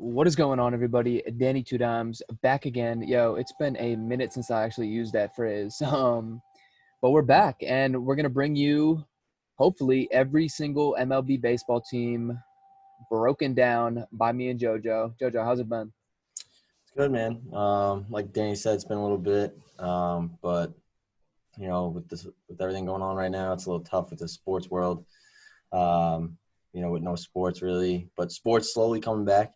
What is going on, everybody? Danny Two Dimes back again. Yo, it's been a minute since I actually used that phrase. But we're back, and we're gonna bring you, hopefully, every single MLB baseball team broken down by me and JoJo. JoJo, how's it been? It's good, man. Like Danny said, it's been a little bit, but with everything going on right now, it's a little tough with the sports world. With no sports really, but sports slowly coming back,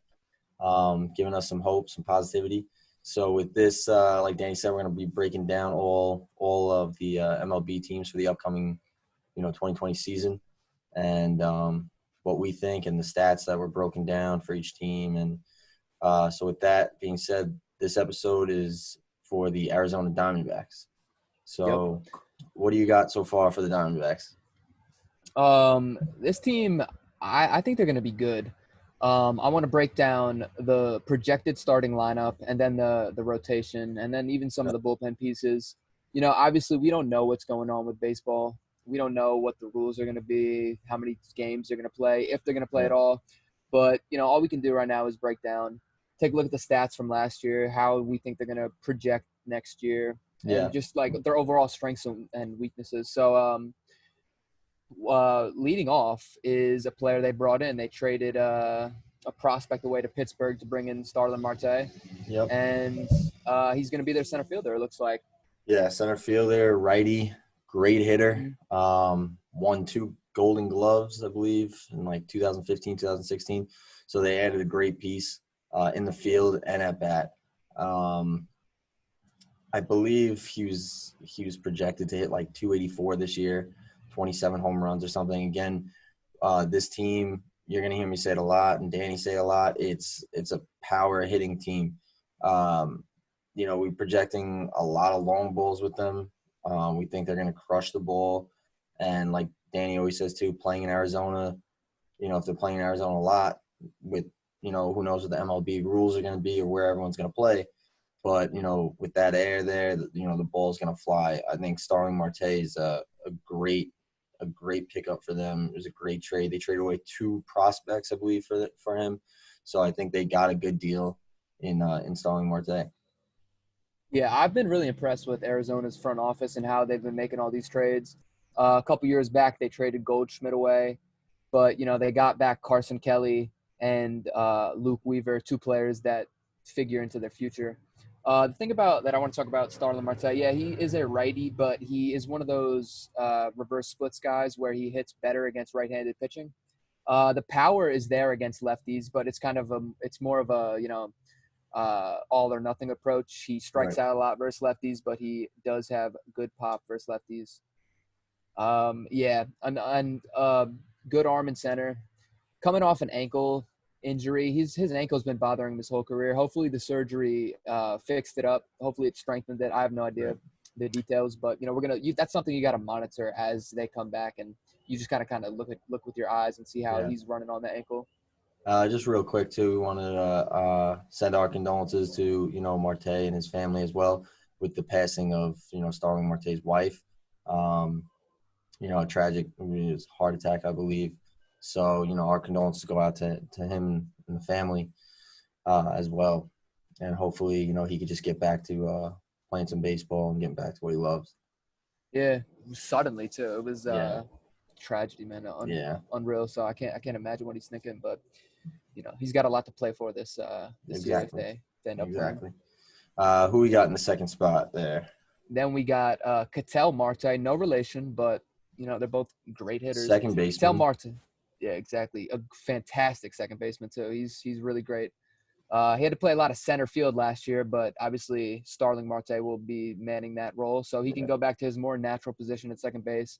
giving us some hope, some positivity. So with this, like Danny said, we're going to be breaking down all of the MLB teams for the upcoming, 2020 season, and what we think and the stats that were broken down for each team. And so with that being said, this episode is for the Arizona Diamondbacks. So what do you got so far for the Diamondbacks? This team, I think they're gonna be good. I want to break down the projected starting lineup and then the rotation and then even some of the bullpen pieces. Obviously we don't know what's going on with baseball. We don't know what the rules are going to be, how many games they're going to play, if they're going to play at all. But, all we can do right now is break down, take a look at the stats from last year, how we think they're going to project next year, and just like their overall strengths and weaknesses. So leading off is a player they brought in. They traded a prospect away to Pittsburgh to bring in Starlin Marte. Yep. And he's going to be their center fielder, it looks like. Yeah, center fielder, righty, great hitter. Won 2 Golden Gloves, I believe, in like 2015, 2016. So they added a great piece in the field and at bat. I believe he was projected to hit like 284 this year, 27 home runs or something. Again, this team, you're going to hear me say it a lot and Danny say a lot, it's a power hitting team. We're projecting a lot of long balls with them. We think they're going to crush the ball. And like Danny always says too, playing in Arizona, if they're playing in Arizona a lot with, who knows what the MLB rules are going to be or where everyone's going to play. But, with that air there, the ball's going to fly. I think Starling Marte is a great pickup for them. It was a great trade. They traded away 2 prospects, I believe, for him. So I think they got a good deal in Starling Marte. Yeah, I've been really impressed with Arizona's front office and how they've been making all these trades. A couple years back, they traded Goldschmidt away, but they got back Carson Kelly and Luke Weaver, 2 players that figure into their future. The thing about that I want to talk about Starlin Marte, yeah, he is a righty, but he is one of those reverse splits guys where he hits better against right-handed pitching. The power is there against lefties, but it's it's more of a all or nothing approach. He strikes out a lot versus lefties, but he does have good pop versus lefties. Good arm and center. Coming off an ankle injury, his ankle's been bothering him his whole career. Hopefully the surgery fixed it up. Hopefully it strengthened it. I have no idea the details, but that's something you got to monitor as they come back, and you just kind of look with your eyes and see how he's running on the ankle. Just real quick too, we wanted to send our condolences to Marte and his family as well with the passing of Starling Marte's wife. A tragic heart attack, I believe. So our condolences go out to him and the family as well, and hopefully he could just get back to playing some baseball and getting back to what he loves. Yeah, suddenly too. It was tragedy, man. Unreal. So I can't imagine what he's thinking, but he's got a lot to play for this year if they end up playing. Who we got in the second spot there? Then we got Ketel Marte, no relation, but they're both great hitters. Second baseman. Ketel Marte, yeah, exactly. A fantastic second baseman too. He's really great. He had to play a lot of center field last year, but obviously Starling Marte will be manning that role, so he can go back to his more natural position at second base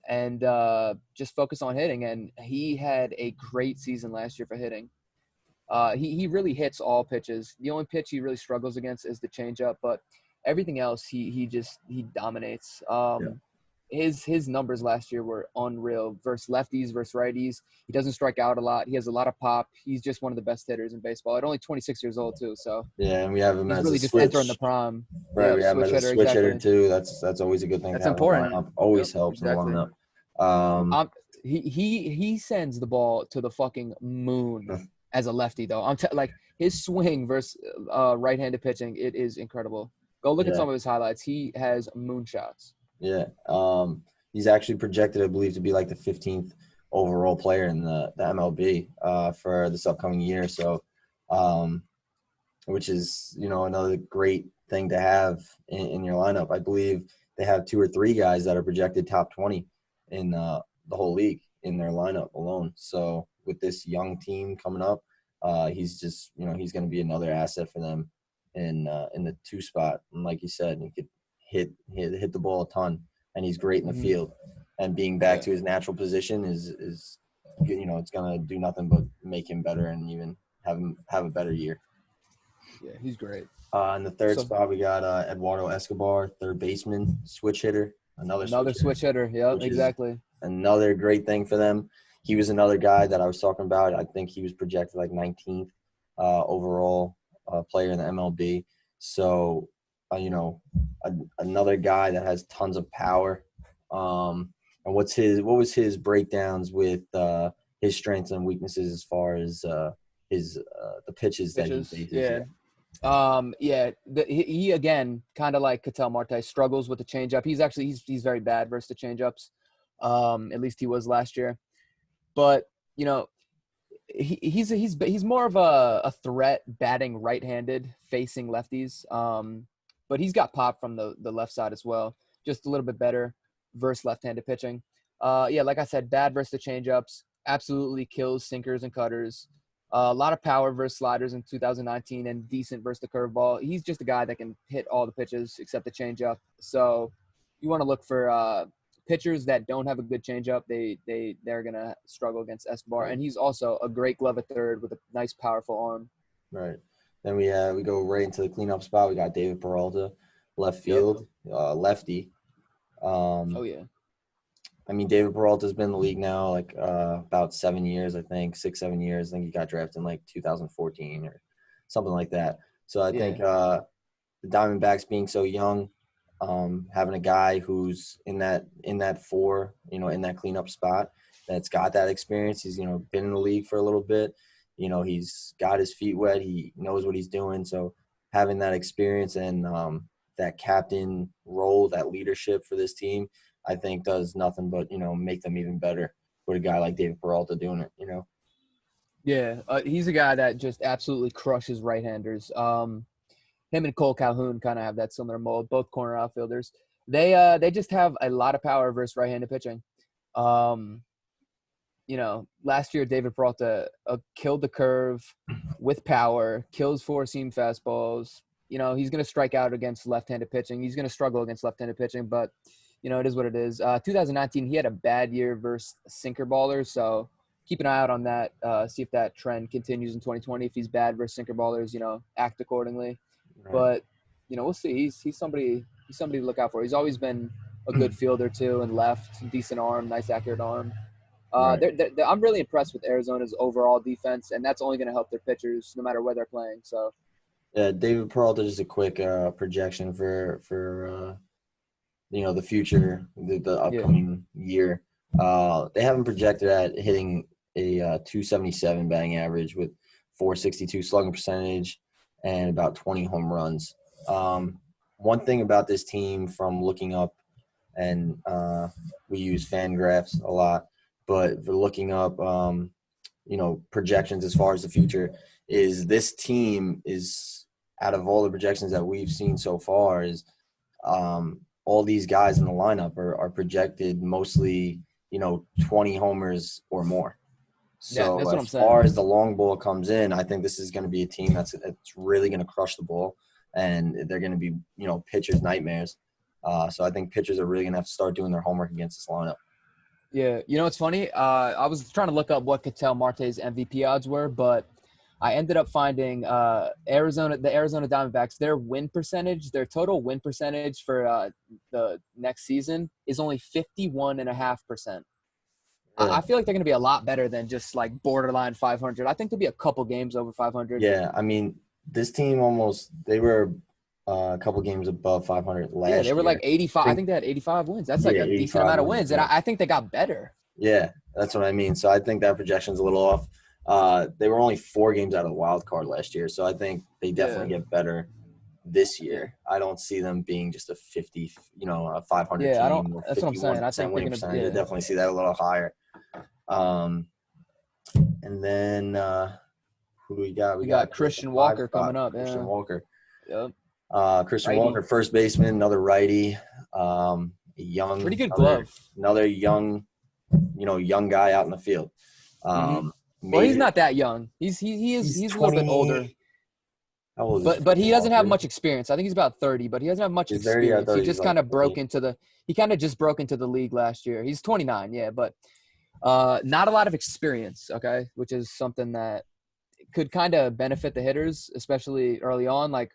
and just focus on hitting. And he had a great season last year for hitting. He really hits all pitches. The only pitch he really struggles against is the changeup, but everything else he dominates. His numbers last year were unreal versus lefties, versus righties. He doesn't strike out a lot. He has a lot of pop. He's just one of the best hitters in baseball. At only 26 years old too, so and we have him as really a just switch. entering the prime. Right, we have him as a switch hitter too. That's always a good thing. That's important. Always helps in the lineup. He sends the ball to the fucking moon as a lefty, though. Like his swing versus right-handed pitching, it is incredible. Go look at Yeah, some of his highlights. He has moonshots. yeah. He's actually projected, I believe, to be like the 15th overall player in the MLB for this upcoming year. So, um, which is another great thing to have in your lineup. I believe they have 2 or 3 guys that are projected top 20 in the whole league in their lineup alone. So with this young team coming up, he's just he's going to be another asset for them in the 2 spot. And like you said, he could hit the ball a ton, and he's great in the Mhm. field. And being back Yeah, to his natural position is it's going to do nothing but make him better and even have a better year. yeah, he's great. In the third So spot, we got Eduardo Escobar, third baseman, switch hitter, another another switch hitter, switch hitter. Yep, which is exactly. another great thing for them. He was another guy that I was talking about. I think he was projected like 19th overall player in the MLB. So, another guy that has tons of power. And what was his breakdowns with his strengths and weaknesses as far as his the pitches that he Pitches. faces? Yeah. Yeah, Yeah. He again, kind of like Ketel Marte, struggles with the changeup. He's very bad versus the changeups. At least he was last year. But you know, he's more of a threat batting right-handed, facing lefties. But he's got pop from the left side as well. Just a little bit better versus left-handed pitching. Yeah, like I said, bad versus the changeups. Absolutely kills sinkers and cutters. A lot of power versus sliders in 2019 and decent versus the curveball. He's just a guy that can hit all the pitches except the changeup. So you want to look for pitchers that don't have a good changeup. They're gonna struggle against Escobar, right, and he's also a great glove at third with a nice, powerful arm. right. Then we go right into the cleanup spot. We got David Peralta, left Yep. field, lefty. Oh Um, yeah. I mean, David Peralta's been in the league now like about 7 years, I think, 6, 7 years. I think he got drafted in like 2014 or something like that. So I think Yeah. the Diamondbacks being so young, having a guy who's in that 4, in that cleanup spot that's got that experience. He's been in the league for a little bit. He's got his feet wet. He knows what he's doing. So having that experience and that captain role, that leadership for this team, I think does nothing but make them even better with a guy like David Peralta doing it. Yeah. He's a guy that just absolutely crushes right-handers. Him and Cole Calhoun kind of have that similar mold. Both corner outfielders. They just have a lot of power versus right-handed pitching. Um, last year David Peralta killed the curve with power, kills four-seam fastballs. He's going to strike out against left-handed pitching. He's going to struggle against left-handed pitching, but it is what it is. 2019, he had a bad year versus sinker ballers, so keep an eye out on that. See if that trend continues in 2020. If he's bad versus sinker ballers, act accordingly. Right. But we'll see. He's somebody to look out for. He's always been a good fielder too, and left, decent arm, nice accurate arm. Right. I'm really impressed with Arizona's overall defense, and that's only going to help their pitchers no matter where they're playing. So, Yeah, David Peralta, just a quick projection for the future, the yeah, upcoming year. They have him projected at hitting a 277 batting average with 462 slugging percentage and about 20 home runs. One thing about this team from looking up, and we use Fangraphs a lot, but for looking up, projections as far as the future, is this team is out of all the projections that we've seen so far is all these guys in the lineup are projected mostly, 20 homers or more. yeah, So that's what I'm as saying. far as the long ball comes in, I think this is going to be a team that's really going to crush the ball, and they're going to be, pitchers' nightmares. So I think pitchers are really going to have to start doing their homework against this lineup. Yeah, it's funny. I was trying to look up what Ketel Marte's MVP odds were, but I ended up finding the Arizona Diamondbacks, their win percentage, their total win percentage for the next season is only 51.5%. Yeah. I feel like they're going to be a lot better than just like borderline 500. I think there'll be a couple games over 500. Yeah, I mean, this team they were a couple games above 500 Yeah, they last were year. like 85. I think think they had 85 wins. That's like Yeah, a decent 85 amount of wins. wins, and Yeah. I think they got better. Yeah, that's what I mean. So I think that projection's a little off. They were only 4 games out of the wild card last year, so I think they Yeah, definitely get better this yeah, year. I don't see them being just a 50, a 500 yeah. I don't. team or That's what I'm saying. I 51% think they're winning gonna. percentage. I Yeah, definitely see that a little higher. Um, and then who do we got? We we got got the Christian 5 Walker coming spot, up. Christian Yeah, Walker. yep. Christian Walker, Righty, first baseman, another righty, pretty good another glove. young, young guy out in the field. Hmm. Well, he's Major. not that young. He's He's a little bit older, 20. How old is but he Christian doesn't have Walker? much experience. I think he's about 30, but he doesn't have much He's 30. I experience. thought He he was just like kind of broke 20. into the. He kind of just broke into the league last year. He's 29, yeah, but not a lot of experience. Okay, which is something that could kind of benefit the hitters, especially early on. Like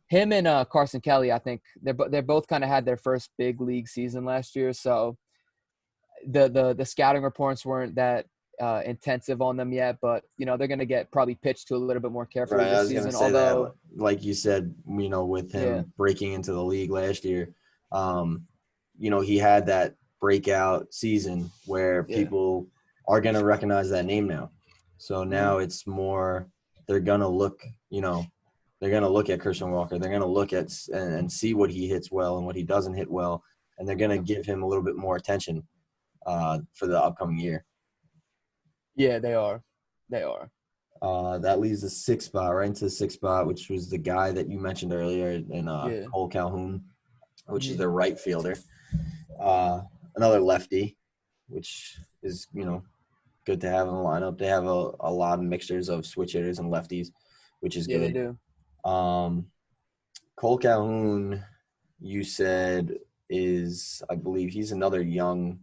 him and Carson Kelly, I think they're both kind of had their first big league season last year, so the scouting reports weren't that intensive on them yet, but they're going to get probably pitched to a little bit more carefully Right. I this was gonna season. say that, Although, like you said, with yeah, him breaking into the league last year, he had that breakout season where yeah, people are gonna recognize that name now. So hmm, now it's more they're gonna look, they're gonna look at Christian Walker. They're gonna look at and see what he hits well and what he doesn't hit well, and they're gonna give him a little bit more attention for the upcoming year. yeah, they are, That leaves the 6th spot, right into the 6th spot, which was the guy that you mentioned earlier, in yeah, Cole Calhoun, which is hmm, their right fielder. Another lefty, which is good to have in the lineup. They have a lot of mixtures of switch hitters and lefties, which is yeah, they good. do. Um, Cole Calhoun, you said, is, I believe he's another young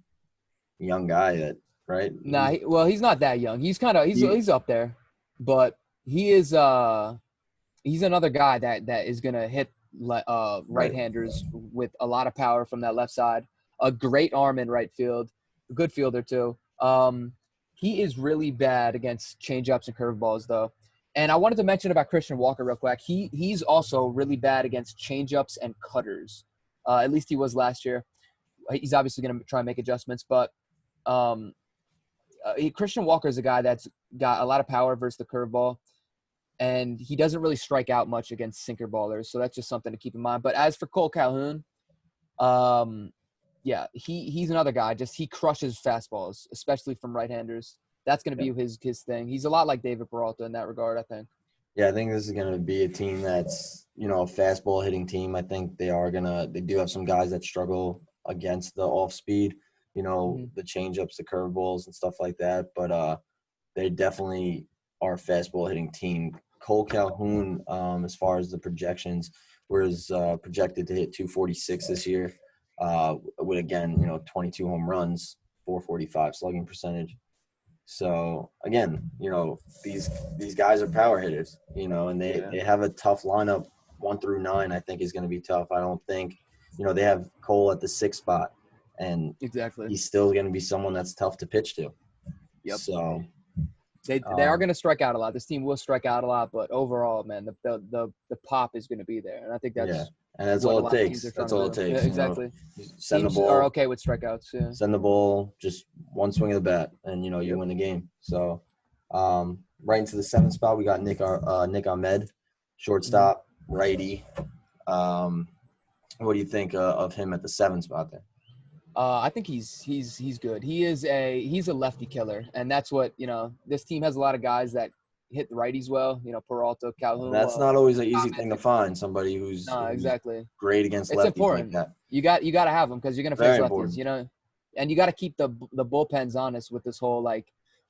guy that, right? Nah, well, he's not that young. He's kind of He he's up there, but he is he's another guy that is gonna hit right. right-handers with a lot of power from that left side. A great arm in right field, a good fielder too. He is really bad against changeups and curveballs though. And I wanted to mention about Christian Walker real quick. He's also really bad against changeups and cutters. At least he was last year. He's obviously going to try and make adjustments, but um, Christian Walker is a guy that's got a lot of power versus the curveball, and he doesn't really strike out much against sinker ballers. So that's just something to keep in mind. But as for Cole Calhoun, um, yeah, he's another guy. Just he crushes fastballs, especially from right-handers. That's going to Yeah. be his thing. He's a lot like David Peralta in that regard, I think. Yeah, I think this is going to be a team that's, a fastball hitting team. I think they do have some guys that struggle against the off speed, Mm-hmm. the changeups, the curveballs and stuff like that. But they definitely are a fastball hitting team. Cole Calhoun, as far as the projections, was projected to hit 246 this year, with, again, 22 home runs, 445 slugging percentage. So again, these guys are power hitters, and they, Yeah, they have a tough lineup. 1 through 9, I think, is going to be tough. I don't think, they have Cole at the 6th spot, and exactly. he's still going to be someone that's tough to pitch to. Yep. So, They are going to strike out a lot. This team will strike out a lot, but overall, man, the pop is going to be there, and I think yeah, that's and that's what a all it lot of teams takes. are trying That's to all it do. Yeah, takes. exactly. Send the Teams are ball, okay with strikeouts. Yeah. send the ball, just one swing of the bat, and you Yep. win the game. So, right into the 7th spot, we got Nick Ahmed, Hmm. shortstop, righty. Um, what do you think of him at the 7th spot there? I think he's good. He's a lefty killer, and that's what this team has a lot of guys that hit the righties well. Peralta, Calhoun. That's Well, not always an easy Ahmed's thing to gonna be. find. Somebody who's No, who's exactly. great against It's lefties like important. that. You got to have them because you're gonna face Very lefties. important. And you got to keep the bullpens honest with this whole like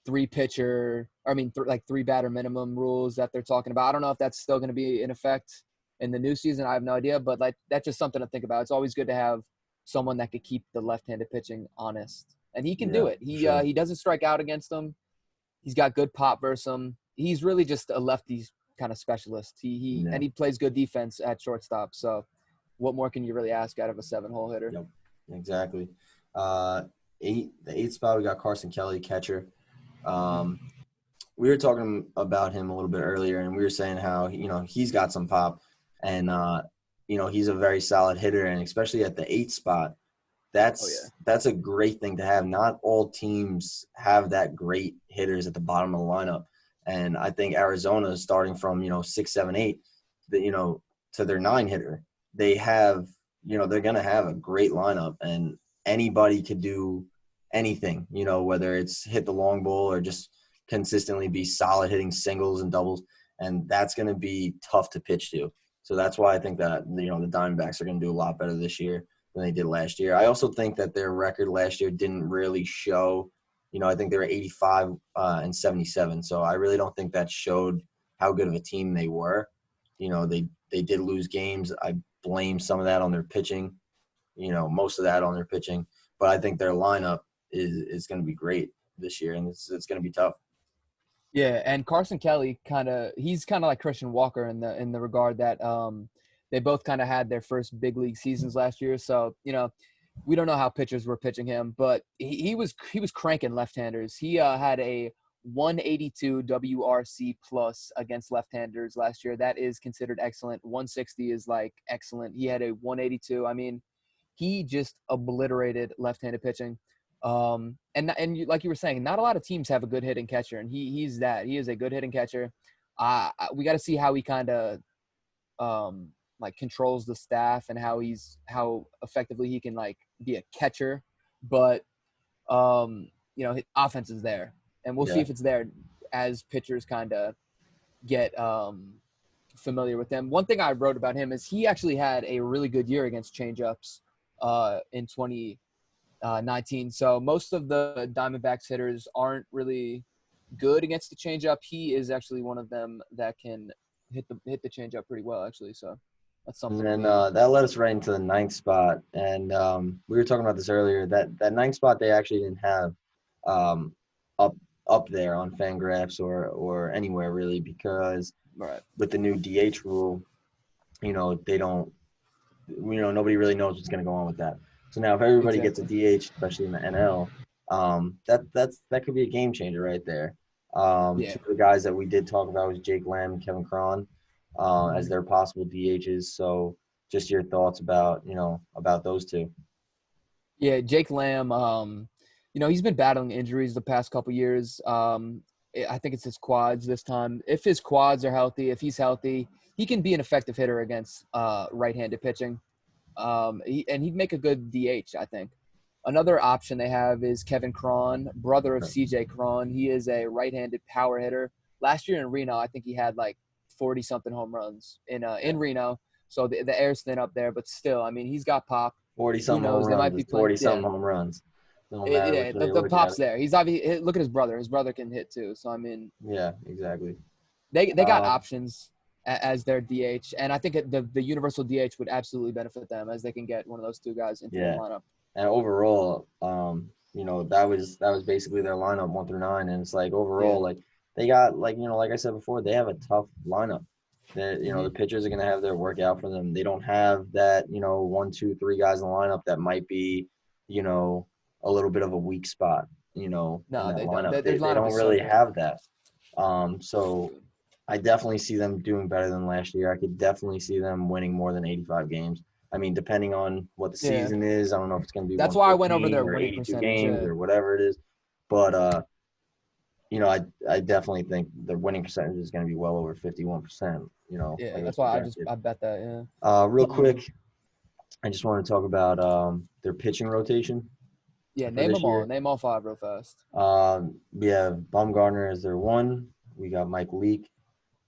like 3 batter minimum rules that they're talking about. I don't know if that's still going to be in effect in the new season. I have no idea, but like that's just something to think about. It's always good to have someone that could keep the left-handed pitching honest, and he can do Yeah, it. for He sure. he doesn't strike out against them. He's got good pop versus him. He's really just a lefty kind of specialist. Yeah. And he plays good defense at shortstop. So, what more can you really ask out of a 7-hole hitter? Yep. Exactly. Uh, the 8th spot, we got Carson Kelly, catcher. Um, we were talking about him a little bit earlier, and we were saying how he's got some pop, and he's a very solid hitter, and especially at the 8th spot, Oh yeah. that's a great thing to have. Not all teams have that great hitters at the bottom of the lineup. And I think Arizona is starting from, 6, 7, 8, to their 9 hitter. They have, they're going to have a great lineup, and anybody could do anything, whether it's hit the long ball or just consistently be solid hitting singles and doubles. And that's going to be tough to pitch to. So that's why I think that, the Diamondbacks are going to do a lot better this year than they did last year. I also think that their record last year didn't really show. I think they were 85 and 77. So I really don't think that showed how good of a team they were. They did lose games. I blame some of that on their pitching. Most of that on their pitching. But I think their lineup is going to be great this year, and it's going to be tough. Yeah, and Carson Kelly he's kind of like Christian Walker in the regard that they both kind of had their first big league seasons last year. So, we don't know how pitchers were pitching him, but he was cranking left-handers. He had a 182 WRC plus against left-handers last year. That is considered excellent. 160 is like excellent. He had a 182. I mean, he just obliterated left-handed pitching. And like you were saying, not a lot of teams have a good hitting catcher, and he's that. He is a good hitting catcher. We got to see how he kind of like controls the staff and how effectively he can like be a catcher. But his offense is there, and we'll see if it's there as pitchers kind of get familiar with them. One thing I wrote about him is he actually had a really good year against changeups in 2019. So most of the Diamondbacks hitters aren't really good against the changeup. He is actually one of them that can hit the changeup pretty well, actually. So that's something. And then that led us right into the 9th spot. And we were talking about this earlier. That 9th spot they actually didn't have up there on Fangraphs or anywhere really, because with the new DH rule, they don't. Nobody really knows what's going to go on with that. So now if everybody gets a DH, especially in the NL, that could be a game changer right there. Two of the guys that we did talk about was Jake Lamb and Kevin Cron as their possible DHs. So just your thoughts about those two. Yeah, Jake Lamb, he's been battling injuries the past couple years. I think it's his quads this time. If his quads are healthy, if he's healthy, he can be an effective hitter against right-handed pitching. He'd make a good DH, I think. Another option they have is Kevin Cron, brother of CJ Cron. He is a right-handed power hitter. Last year in Reno, I think he had like 40-something home runs in Reno. So the air's thin up there, but still, I mean, he's got pop. 40-something home runs. 40-something home runs. The pop's there. He's obviously look at his brother. His brother can hit too. So I mean, yeah, exactly. They got options as their DH, and I think the universal DH would absolutely benefit them as they can get one of those two guys into the lineup. And overall, that was basically their lineup 1 through 9, and it's like overall, like they got like I said before, they have a tough lineup. That the pitchers are gonna have their work out for them. They don't have that 1, 2, 3 guys in the lineup that might be a little bit of a weak spot. No, they lineup. don't. They don't really have that. So I definitely see them doing better than last year. I could definitely see them winning more than 85 games. I mean, depending on what the season is, I don't know if it's going to be. That's why I went over their winning 82 percentage games or whatever it is, but I definitely think the winning percentage is going to be well over 51%. That's why I bet that. Yeah. Real quick, I just want to talk about their pitching rotation. Yeah, name them all. Name all 5 real fast. We have Bumgarner as their 1. We got Mike Leake,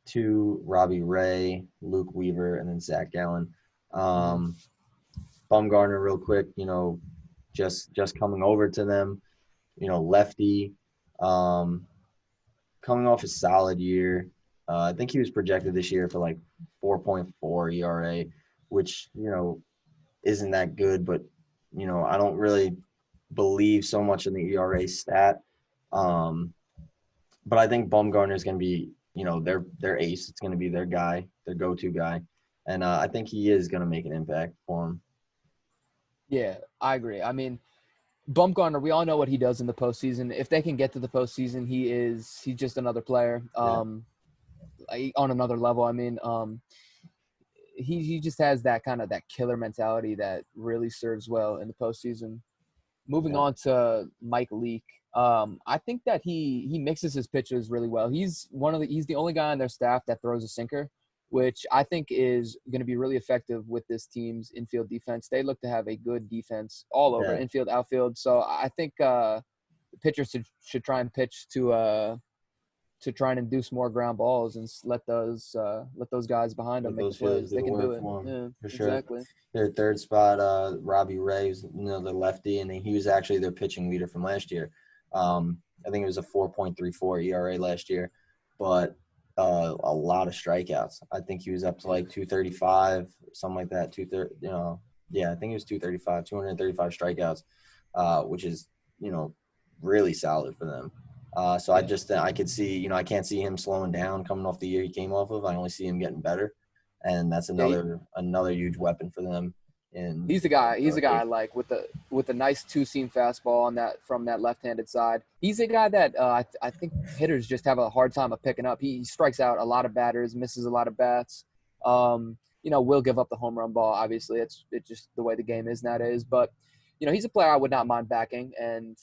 2, Robbie Ray, Luke Weaver, and then Zach Gallen. Bumgarner, real quick, just coming over to them, lefty, coming off a solid year. I think he was projected this year for like 4.4 ERA, which, isn't that good, but, I don't really believe so much in the ERA stat. But I think Bumgarner is going to be, their ace. It's going to be their guy, their go-to guy. And I think he is going to make an impact for him. Yeah, I agree. I mean, Bumgarner, we all know what he does in the postseason. If they can get to the postseason, he's just another player on another level. I mean, he just has that kind of that killer mentality that really serves well in the postseason. Moving Yeah. on to Mike Leake, I think that he mixes his pitches really well. He's the only guy on their staff that throws a sinker, which I think is going to be really effective with this team's infield defense. They look to have a good defense all over, Yeah. infield, outfield. So I think the pitchers should try and pitch to try and induce more ground balls and let those guys behind them Let make the those fielders plays. do They the can do work it. for him Yeah, for sure. exactly. Their third spot, Robbie Ray, who's the lefty, and he was actually their pitching leader from last year. I think it was a 4.34 ERA last year, but a lot of strikeouts. I think he was up to like 235, something like that. 230, yeah, I think it was 235, 235 strikeouts, which is really solid for them. So I could see, I can't see him slowing down coming off the year he came off of. I only see him getting better, and that's another huge weapon for them. He's the guy. He's the guy rotation. like with the nice two-seam fastball on that from that left-handed side. He's a guy that I think hitters just have a hard time of picking up. He strikes out a lot of batters, misses a lot of bats. Will give up the home run ball. Obviously, it's just the way the game is nowadays. But he's a player I would not mind backing, and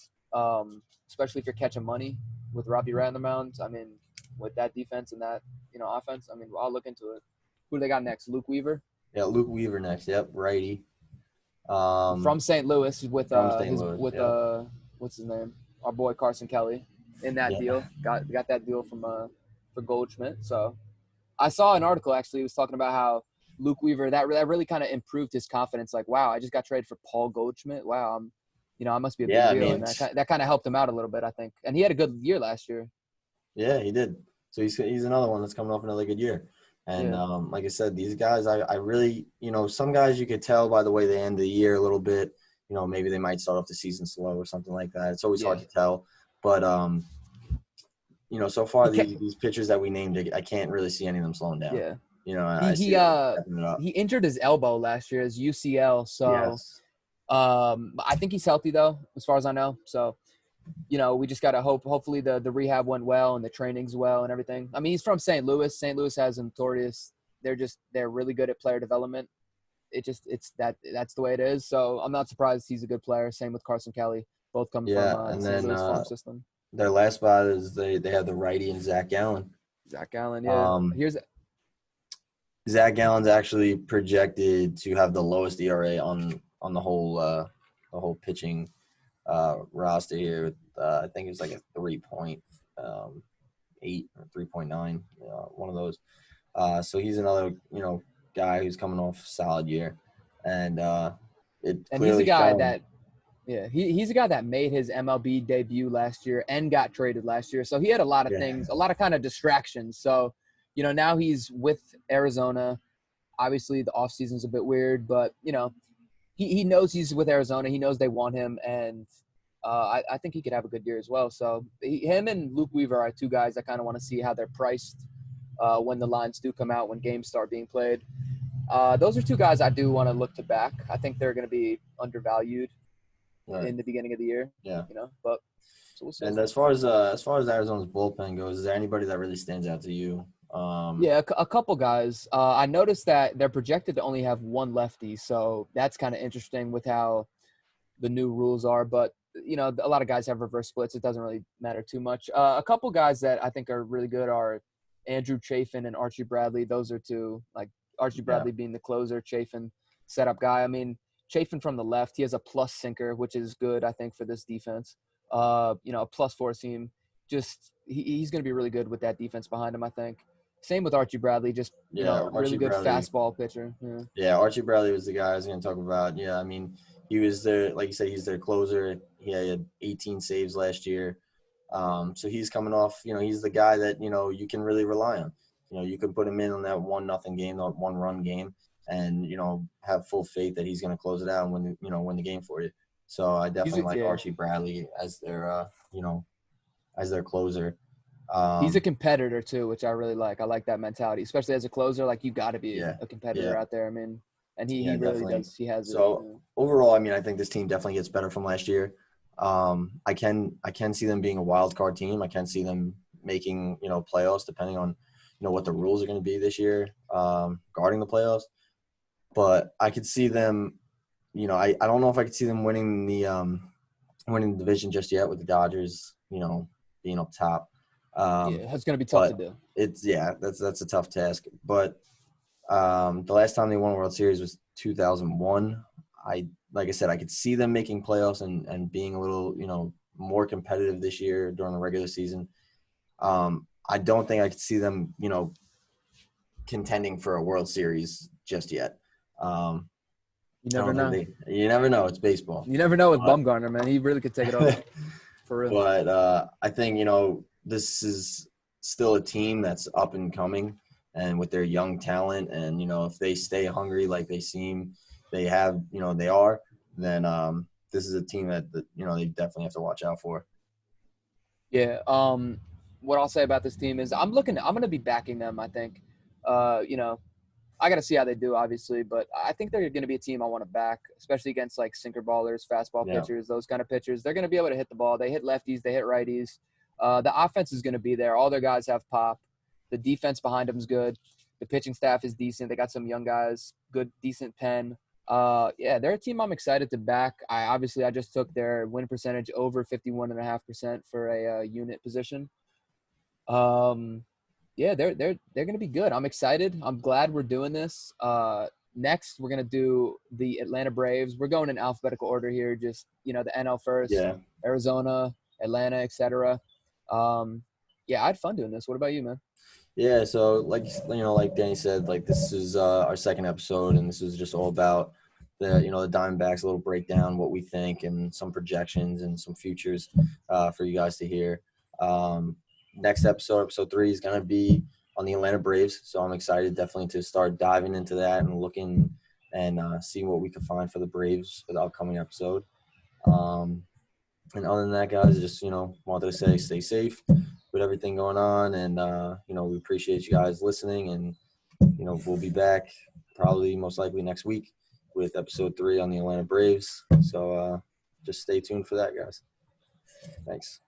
especially if you're catching money with Robbie Ray on the mound. I mean, with that defense and that offense, I mean, I'll look into it. Who do they got next? Luke Weaver. Yeah, Luke Weaver next. Yep, righty. From St. Louis with From St. Louis. Yep. what's his name? Our boy Carson Kelly in that Yeah. deal. Got that deal from for Goldschmidt. So I saw an article actually. He was talking about how Luke Weaver that really kind of improved his confidence. Like, wow, I just got traded for Paul Goldschmidt. Wow, I must be a big Yeah, I deal, mean, and that kind of helped him out a little bit, I think. And he had a good year last year. Yeah, he did. So he's another one that's coming off another good year. And Yeah. like I said, these guys, I really, some guys you could tell by the way they end the year a little bit. Maybe they might start off the season slow or something like that. It's always hard to tell. But so far these pitchers that we named, I can't really see any of them slowing down. Yeah. I see them stepping it up. He injured his elbow last year, his UCL. So Yes. I think he's healthy though, as far as I know. So we just gotta hopefully the rehab went well and the training's well and everything. I mean, he's from St. Louis. St. Louis has notorious. They're really good at player development. That's the way it is. So I'm not surprised he's a good player. Same with Carson Kelly. Both come from St. Louis farm system. Their last spot is they have the righty and Zach Gallen. Zach Gallen, yeah. Zach Gallen's actually projected to have the lowest ERA on the whole pitching roster here. I think it's like a 3.8 or 3.9, one of those. So he's another guy who's coming off a solid year, and he's a guy that he's a guy that made his MLB debut last year and got traded last year. So he had a lot of things, a lot of kind of distractions. So now he's with Arizona. Obviously, the offseason's a bit weird, but he knows he's with Arizona. He knows they want him, and I think he could have a good year as well. So him and Luke Weaver are two guys I kind of want to see how they're priced when the lines do come out, when games start being played. Those are two guys I do want to look to back. I think they're going to be undervalued in the beginning of the year. Yeah. But so we'll see. And as far as Arizona's bullpen goes, is there anybody that really stands out to you? A couple guys. I noticed that they're projected to only have one lefty, so that's kind of interesting with how the new rules are. But a lot of guys have reverse splits. It doesn't really matter too much. A couple guys that I think are really good are Andrew Chafin and Archie Bradley. Those are two, like Archie Bradley being the closer, Chafin setup guy. I mean, Chafin from the left, he has a plus sinker, which is good, I think, for this defense. A plus four seam. Just he's going to be really good with that defense behind him, I think. Same with Archie Bradley, just really good fastball pitcher. Yeah, Archie Bradley was the guy I was going to talk about. Yeah, I mean, he was their, like you said, he's their closer. He had 18 saves last year. So he's coming off, he's the guy that, you can really rely on. You can put him in on that 1-0 game, that 1-run game, and, have full faith that he's going to close it out and win the game for you. So I definitely like Archie Bradley as their, as their closer. He's a competitor too, which I really like. I like that mentality, especially as a closer. Like, you got to be a competitor out there. I mean, and he really does. He has. So overall, I mean, I think this team definitely gets better from last year. I can see them being a wild card team. I can see them making playoffs, depending on what the rules are going to be this year regarding the playoffs. but I could see them. I don't know if I could see them winning the division just yet with the Dodgers. Being up top. Yeah, it's going to be tough to But do. that's a tough task. But the last time they won a World Series was 2001. Like I said, I could see them making playoffs and being a little, more competitive this year during the regular season. I don't think I could see them, contending for a World Series just yet. Um, You I never don't think know. you never know. It's baseball. You never know with But, Bumgarner, man. He really could take it over for real. but I think, this is still a team that's up and coming and with their young talent. And, if they stay hungry like they have, they are, then this is a team that they definitely have to watch out for. Yeah. What I'll say about this team is I'm going to be backing them, I think. I got to see how they do, obviously, but I think they're going to be a team I want to back, especially against like sinker ballers, fastball Yeah. pitchers, those kind of pitchers. They're going to be able to hit the ball. They hit lefties, they hit righties. The offense is going to be there. All their guys have pop. The defense behind them is good. The pitching staff is decent. They got some young guys, good, decent pen. Yeah, they're a team I'm excited to back. I just took their win percentage over 51.5% for a unit position. Yeah, they're going to be good. I'm excited. I'm glad we're doing this. Next, we're going to do the Atlanta Braves. We're going in alphabetical order here. Just the NL first, Yeah. Arizona, Atlanta, etc. Yeah, I had fun doing this. What about you, man? Yeah, so like Danny said, like this is our second episode, and this is just all about the Diamondbacks, a little breakdown, what we think, and some projections and some futures for you guys to hear. Next episode 3, is gonna be on the Atlanta Braves, so I'm excited definitely to start diving into that and looking and seeing what we can find for the Braves for the upcoming episode. And other than that, guys, just wanted to say stay safe with everything going on, and we appreciate you guys listening, and we'll be back probably most likely next week with episode 3 on the Atlanta Braves. So just stay tuned for that, guys. Thanks.